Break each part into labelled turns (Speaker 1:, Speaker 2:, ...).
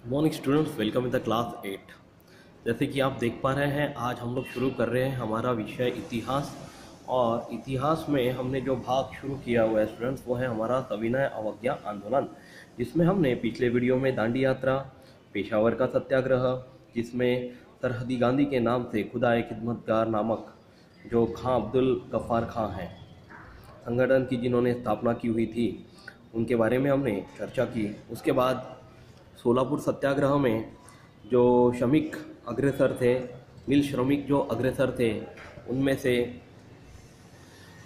Speaker 1: Morning students, welcome in the class 8। जैसे कि आप देख पा रहे हैं, आज हम लोग शुरू कर रहे हैं हमारा विषय इतिहास। और इतिहास में हमने जो भाग शुरू किया हुआ है स्टूडेंट्स, वो है हमारा सविनय अवज्ञा आंदोलन, जिसमें हमने पिछले वीडियो में दांडी यात्रा, पेशावर का सत्याग्रह, जिसमें सरहदी गांधी के नाम से खुदा ए खिदमतगार नामक जो खां अब्दुल गफ्फार खां हैं, संगठन की जिन्होंने स्थापना की हुई थी, उनके बारे में हमने चर्चा की। उसके बाद सोलापुर सत्याग्रह में जो श्रमिक अग्रसर थे, मिल श्रमिक जो अग्रसर थे, उनमें से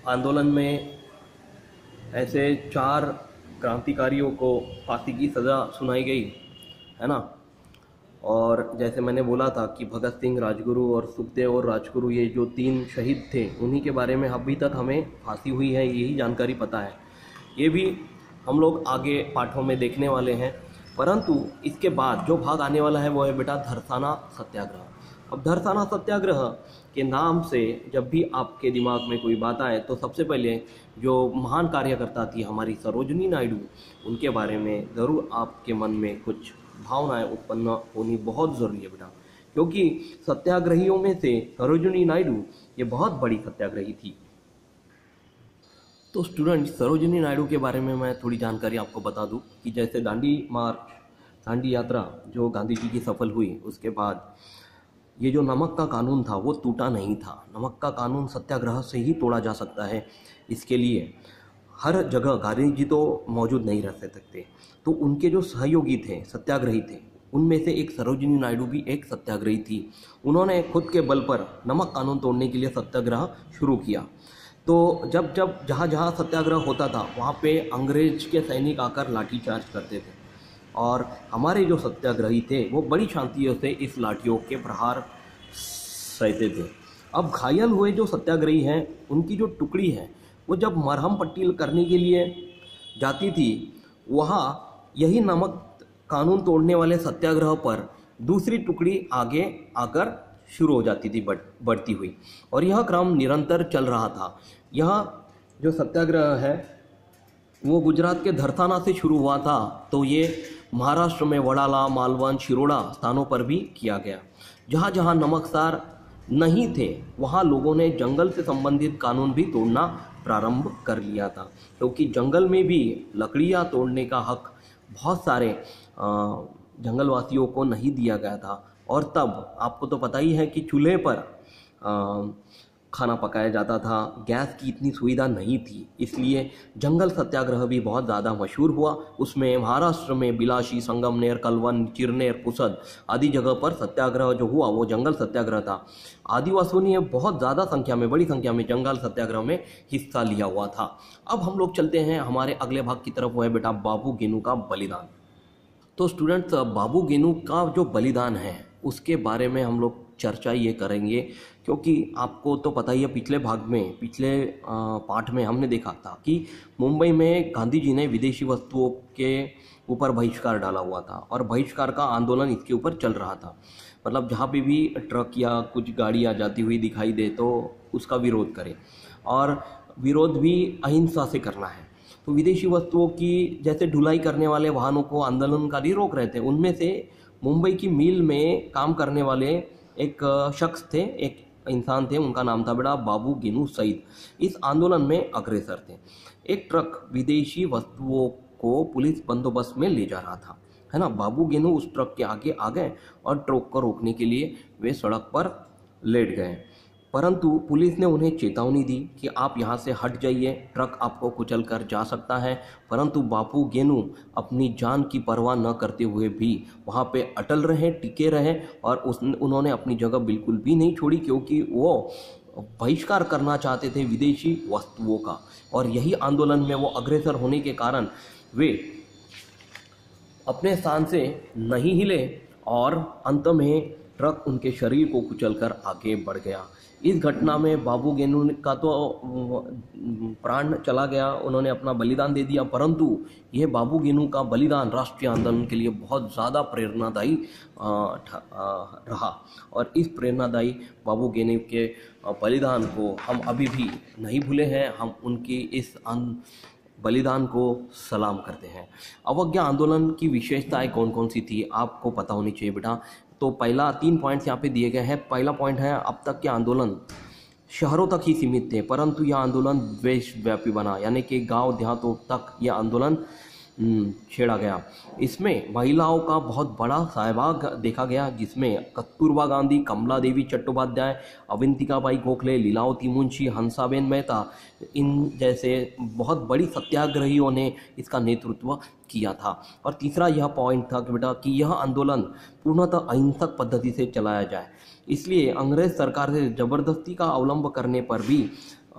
Speaker 1: आंदोलन में ऐसे 4 क्रांतिकारियों को फांसी की सज़ा सुनाई गई, है ना। और जैसे मैंने बोला था कि भगत सिंह, राजगुरु और सुखदेव और राजगुरु, ये जो 3 शहीद थे, उन्हीं के बारे में अभी तक हमें फांसी हुई है, यही जानकारी पता है। ये भी हम लोग आगे पाठों में देखने वाले हैं। परंतु इसके बाद जो भाग आने वाला है वो है बेटा धरसाना सत्याग्रह। अब धरसाना सत्याग्रह के नाम से जब भी आपके दिमाग में कोई बात आए तो सबसे पहले जो महान कार्यकर्ता थी हमारी सरोजिनी नायडू, उनके बारे में ज़रूर आपके मन में कुछ भावनाएं उत्पन्न होनी बहुत ज़रूरी है बेटा, क्योंकि सत्याग्रहियों में से सरोजिनी नायडू ये बहुत बड़ी सत्याग्रही थी। तो स्टूडेंट, सरोजिनी नायडू के बारे में मैं थोड़ी जानकारी आपको बता दूं कि जैसे दांडी यात्रा जो गांधी जी की सफल हुई, उसके बाद ये जो नमक का कानून था वो टूटा नहीं था। नमक का कानून सत्याग्रह से ही तोड़ा जा सकता है। इसके लिए हर जगह गांधी जी तो मौजूद नहीं रह सकते, तो उनके जो सहयोगी थे, सत्याग्रही थे, उनमें से एक सरोजिनी नायडू भी एक सत्याग्रही थी। उन्होंने खुद के बल पर नमक कानून तोड़ने के लिए सत्याग्रह शुरू किया। तो जब जब जहाँ जहाँ सत्याग्रह होता था वहाँ पे अंग्रेज के सैनिक आकर लाठीचार्ज करते थे, और हमारे जो सत्याग्रही थे वो बड़ी शांतियों से इस लाठियों के प्रहार सहते थे। अब घायल हुए जो सत्याग्रही हैं, उनकी जो टुकड़ी है वो जब मरहम पट्टी करने के लिए जाती थी, वहाँ यही नमक कानून तोड़ने वाले सत्याग्रह पर दूसरी टुकड़ी आगे आकर शुरू हो जाती थी, बढ़ती हुई, और यह क्रम निरंतर चल रहा था। यह जो सत्याग्रह है वो गुजरात के धरसाना से शुरू हुआ था, तो ये महाराष्ट्र में वडाला, मालवण, शिरोडा स्थानों पर भी किया गया। जहाँ जहाँ नमकसार नहीं थे वहाँ लोगों ने जंगल से संबंधित कानून भी तोड़ना प्रारंभ कर लिया था, क्योंकि जंगल में भी लकड़ियाँ तोड़ने का हक बहुत सारे जंगलवासियों को नहीं दिया गया था। और तब आपको तो पता ही है कि चूल्हे पर खाना पकाया जाता था, गैस की इतनी सुविधा नहीं थी, इसलिए जंगल सत्याग्रह भी बहुत ज़्यादा मशहूर हुआ। उसमें महाराष्ट्र में बिलाशी, संगमनेर, कलवन, चिरनेर, पुसद आदि जगह पर सत्याग्रह जो हुआ वो जंगल सत्याग्रह था। आदिवासियों ने बहुत ज़्यादा संख्या में, बड़ी संख्या में जंगल सत्याग्रह में हिस्सा लिया हुआ था। अब हम लोग चलते हैं हमारे अगले भाग की तरफ, वो है बेटा बाबू गेनू का बलिदान। तो स्टूडेंट्स, बाबू गेनू का जो बलिदान है उसके बारे में हम लोग चर्चा ये करेंगे, क्योंकि आपको तो पता ही है, पिछले पाठ में हमने देखा था कि मुंबई में गांधी जी ने विदेशी वस्तुओं के ऊपर बहिष्कार डाला हुआ था, और बहिष्कार का आंदोलन इसके ऊपर चल रहा था। मतलब जहाँ पे भी ट्रक या कुछ गाड़ियाँ जाती हुई दिखाई दे तो उसका विरोध करें, और विरोध भी अहिंसा से करना है। तो विदेशी वस्तुओं की जैसे ढुलाई करने वाले वाहनों को आंदोलनकारी रोक रहे थे। उनमें से मुंबई की मिल में काम करने वाले एक शख्स थे, एक इंसान थे, उनका नाम था बेटा बाबू गेनू सईद। इस आंदोलन में अग्रसर थे। एक ट्रक विदेशी वस्तुओं को पुलिस बंदोबस्त में ले जा रहा था, है ना। बाबू गेनू उस ट्रक के आगे आ गए और ट्रक को रोकने के लिए वे सड़क पर लेट गए, परंतु पुलिस ने उन्हें चेतावनी दी कि आप यहाँ से हट जाइए, ट्रक आपको कुचल कर जा सकता है। परंतु बाबू गेनू अपनी जान की परवाह न करते हुए भी वहाँ पे अटल रहे, टिके रहे, और उन्होंने अपनी जगह बिल्कुल भी नहीं छोड़ी, क्योंकि वो बहिष्कार करना चाहते थे विदेशी वस्तुओं का। और यही आंदोलन में वो अग्रसर होने के कारण वे अपने स्थान से नहीं हिले, और अंत में ट्रक उनके शरीर को कुचलकर आगे बढ़ गया। इस घटना में बाबू गेनू का तो प्राण चला गया, उन्होंने अपना बलिदान दे दिया, परंतु यह बाबू गेनू का बलिदान राष्ट्रीय आंदोलन के लिए बहुत ज़्यादा प्रेरणादायी रहा। और इस प्रेरणादायी बाबू गेनू के बलिदान को हम अभी भी नहीं भूले हैं। हम उनकी इस बलिदान को सलाम करते हैं। अवज्ञा आंदोलन की विशेषताएं कौन कौन सी थी आपको पता होनी चाहिए बेटा। तो पहला 3 पॉइंट्स यहाँ पे दिए गए हैं। पहला पॉइंट है, अब तक के आंदोलन शहरों तक ही सीमित थे, परंतु यह आंदोलन देशव्यापी बना, यानी कि गांव देहातों तक यह आंदोलन छेड़ा गया। इसमें महिलाओं का बहुत बड़ा सहभाग देखा गया, जिसमें कस्तूरबा गांधी, कमला देवी चट्टोपाध्याय, अवंतिकाबाई गोखले, लीलावती मुंशी, हंसाबेन मेहता, इन जैसे बहुत बड़ी सत्याग्रहियों ने इसका नेतृत्व किया था। और तीसरा यह पॉइंट था कि बेटा कि यह आंदोलन पूर्णतः अहिंसक पद्धति से चलाया जाए, इसलिए अंग्रेज सरकार से जबरदस्ती का अवलंब करने पर भी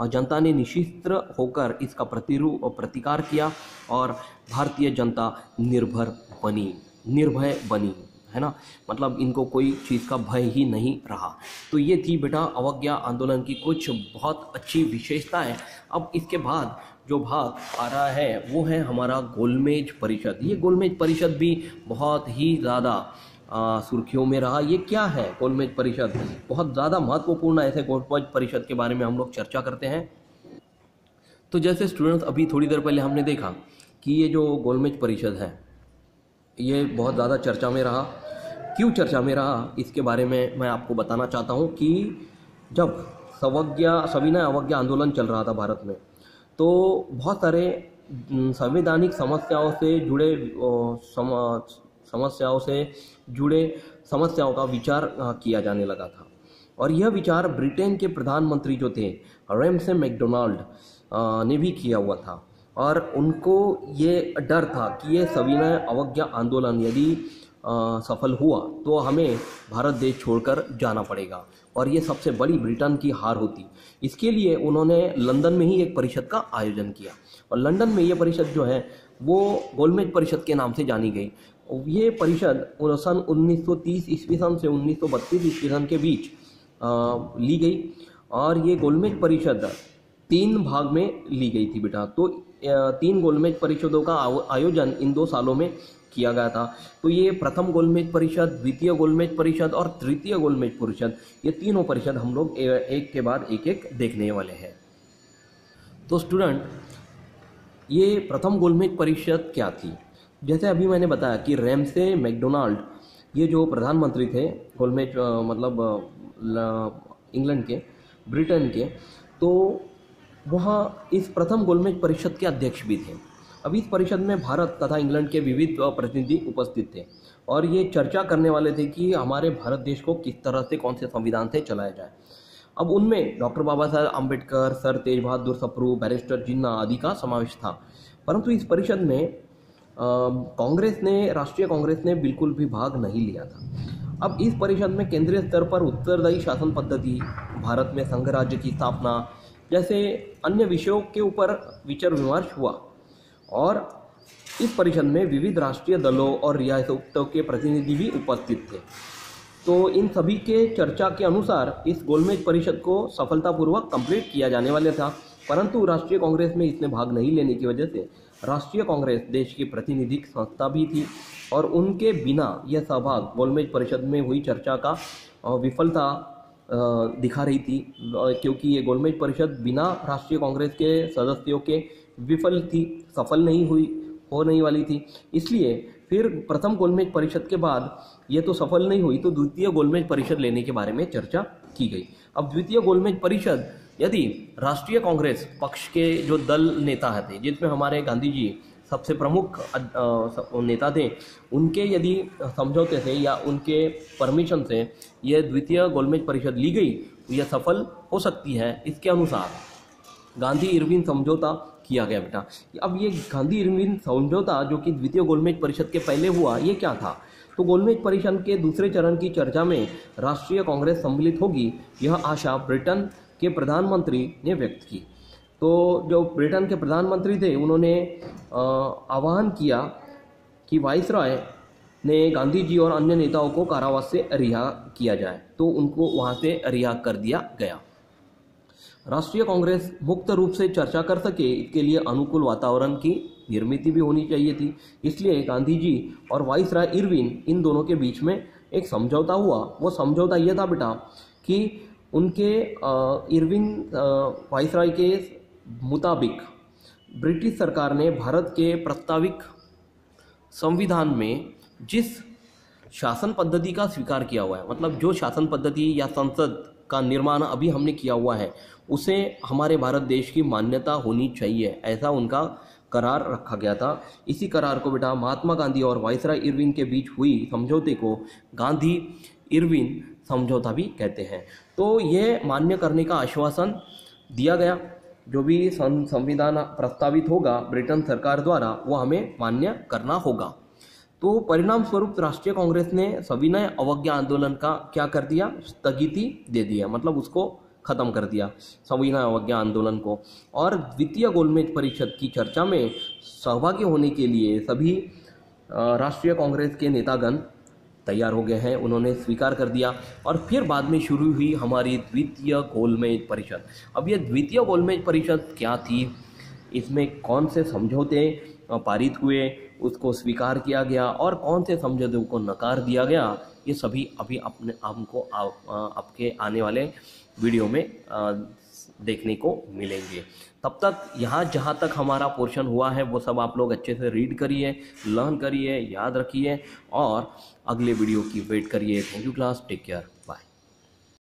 Speaker 1: जनता ने निश्चित्र होकर इसका प्रतिकार किया और भारतीय जनता निर्भय बनी, है ना। मतलब इनको कोई चीज़ का भय ही नहीं रहा। तो ये थी बेटा अवज्ञा आंदोलन की कुछ बहुत अच्छी विशेषताएं। अब इसके बाद जो भाग आ रहा है वो है हमारा गोलमेज परिषद। ये गोलमेज परिषद भी बहुत ही ज़्यादा सुर्खियों में रहा। ये क्या है गोलमेज परिषद? बहुत ज़्यादा महत्वपूर्ण ऐसे गोलमेज परिषद के बारे में हम लोग चर्चा करते हैं। तो जैसे स्टूडेंट्स, अभी थोड़ी देर पहले हमने देखा कि ये जो गोलमेज परिषद है ये बहुत ज़्यादा चर्चा में रहा। क्यों चर्चा में रहा इसके बारे में मैं आपको बताना चाहता हूँ कि जब सविनय अवज्ञा आंदोलन चल रहा था भारत में, तो बहुत सारे संवैधानिक समस्याओं का विचार किया जाने लगा था। और यह विचार ब्रिटेन के प्रधानमंत्री जो थे रैमसे मैकडोनाल्ड ने भी किया हुआ था। और उनको ये डर था कि ये सविनय अवज्ञा आंदोलन यदि सफल हुआ तो हमें भारत देश छोड़कर जाना पड़ेगा और ये सबसे बड़ी ब्रिटेन की हार होती। इसके लिए उन्होंने लंदन में ही एक परिषद का आयोजन किया और लंदन में ये परिषद जो है वो गोलमेज परिषद के नाम से जानी गई। ये परिषद सन 1930 ईस्वी सन से 1932 ईस्वी सन के बीच ली गई और ये गोलमेज परिषद 3 भाग में ली गई थी बेटा। तो 3 गोलमेज परिषदों का आयोजन इन 2 सालों में किया गया था। तो ये प्रथम गोलमेज परिषद, द्वितीय गोलमेज परिषद और तृतीय गोलमेज परिषद, ये तीनों परिषद हम लोग एक के बाद एक देखने वाले हैं। तो स्टूडेंट, ये प्रथम गोलमेज परिषद क्या थी? जैसे अभी मैंने बताया कि रैमसे मैकडोनाल्ड ये जो प्रधानमंत्री थे गोलमेज इंग्लैंड के, ब्रिटेन के, तो वहाँ इस प्रथम गोलमेज परिषद के अध्यक्ष भी थे। अब इस परिषद में भारत तथा इंग्लैंड के विविध प्रतिनिधि उपस्थित थे और ये चर्चा करने वाले थे कि हमारे भारत देश को किस तरह से, कौन से संविधान से चलाया जाए। अब उनमें डॉक्टर बाबा साहेब अम्बेडकर, सर तेज बहादुर सप्रू, बैरिस्टर जिन्ना आदि का समावेश था। परंतु इस परिषद में राष्ट्रीय कांग्रेस ने बिल्कुल भी भाग नहीं लिया था। अब इस परिषद में केंद्रीय स्तर पर उत्तरदायी शासन पद्धति, भारत में संघ राज्य की स्थापना जैसे अन्य विषयों के ऊपर विचार विमर्श हुआ और इस परिषद में विविध राष्ट्रीय दलों और रियासतों के प्रतिनिधि भी उपस्थित थे। तो इन सभी के चर्चा के अनुसार इस गोलमेज परिषद को सफलतापूर्वक कंप्लीट किया जाने वाला था। परंतु राष्ट्रीय कांग्रेस में इसमें भाग नहीं लेने की वजह से राष्ट्रीय कांग्रेस देश की प्रतिनिधिक संस्था भी थी और उनके बिना यह सहभाग गोलमेज परिषद में हुई चर्चा का विफलता दिखा रही थी, क्योंकि ये गोलमेज परिषद बिना राष्ट्रीय कांग्रेस के सदस्यों के सफल नहीं होने वाली थी। इसलिए फिर प्रथम गोलमेज परिषद के बाद ये तो सफल नहीं हुई, तो द्वितीय गोलमेज परिषद लेने के बारे में चर्चा की गई। अब द्वितीय गोलमेज परिषद यदि राष्ट्रीय कांग्रेस पक्ष के जो दल नेता थे, जिसमें हमारे गांधी जी सबसे प्रमुख नेता थे, उनके यदि समझौते से या उनके परमिशन से यह द्वितीय गोलमेज परिषद ली गई तो यह सफल हो सकती है। इसके अनुसार गांधी इरविन समझौता किया गया बेटा। अब ये गांधी इरविन समझौता जो कि द्वितीय गोलमेज परिषद के पहले हुआ, ये क्या था? तो गोलमेज परिषद के दूसरे चरण की चर्चा में राष्ट्रीय कांग्रेस सम्मिलित होगी, यह आशा ब्रिटेन के प्रधानमंत्री ने व्यक्त की। तो जो ब्रिटेन के प्रधानमंत्री थे उन्होंने आह्वान किया कि वाइसरॉय ने गांधी जी और अन्य नेताओं को कारावास से रिहा किया जाए, तो उनको वहां से रिहा कर दिया गया। राष्ट्रीय कांग्रेस मुक्त रूप से चर्चा कर सके, इसके लिए अनुकूल वातावरण की निर्मित भी होनी चाहिए थी। इसलिए गांधी जी और वाइसरॉय इरविन, इन दोनों के बीच में एक समझौता हुआ। वो समझौता यह था बेटा कि उनके इरविन वाइसरॉय के मुताबिक ब्रिटिश सरकार ने भारत के प्रस्तावित संविधान में जिस शासन पद्धति का स्वीकार किया हुआ है, मतलब जो शासन पद्धति या संसद का निर्माण अभी हमने किया हुआ है, उसे हमारे भारत देश की मान्यता होनी चाहिए, ऐसा उनका करार रखा गया था। इसी करार को बेटा महात्मा गांधी और वायसराय इरविन के बीच हुई समझौते को गांधी इरविन समझौता भी कहते हैं। तो ये मान्य करने का आश्वासन दिया गया, जो भी संविधान प्रस्तावित होगा ब्रिटेन सरकार द्वारा वो हमें मान्य करना होगा। तो परिणाम स्वरूप राष्ट्रीय कांग्रेस ने सविनय अवज्ञा आंदोलन का क्या कर दिया, स्थगिति दे दिया, मतलब उसको खत्म कर दिया सविनय अवज्ञा आंदोलन को। और द्वितीय गोलमेज परिषद की चर्चा में सहभागी होने के लिए सभी राष्ट्रीय कांग्रेस के नेतागण तैयार हो गए हैं, उन्होंने स्वीकार कर दिया। और फिर बाद में शुरू हुई हमारी द्वितीय गोलमेज परिषद। अब ये द्वितीय गोलमेज परिषद क्या थी, इसमें कौन से समझौते पारित हुए, उसको स्वीकार किया गया और कौन से समझौतों को नकार दिया गया, ये सभी अभी अपने हमको आपके आने वाले वीडियो में देखने को मिलेंगे। तब तक यहाँ जहाँ तक हमारा पोर्शन हुआ है वो सब आप लोग अच्छे से रीड करिए, लर्न करिए, याद रखिए और अगले वीडियो की वेट करिए। Thank you class, take care, bye.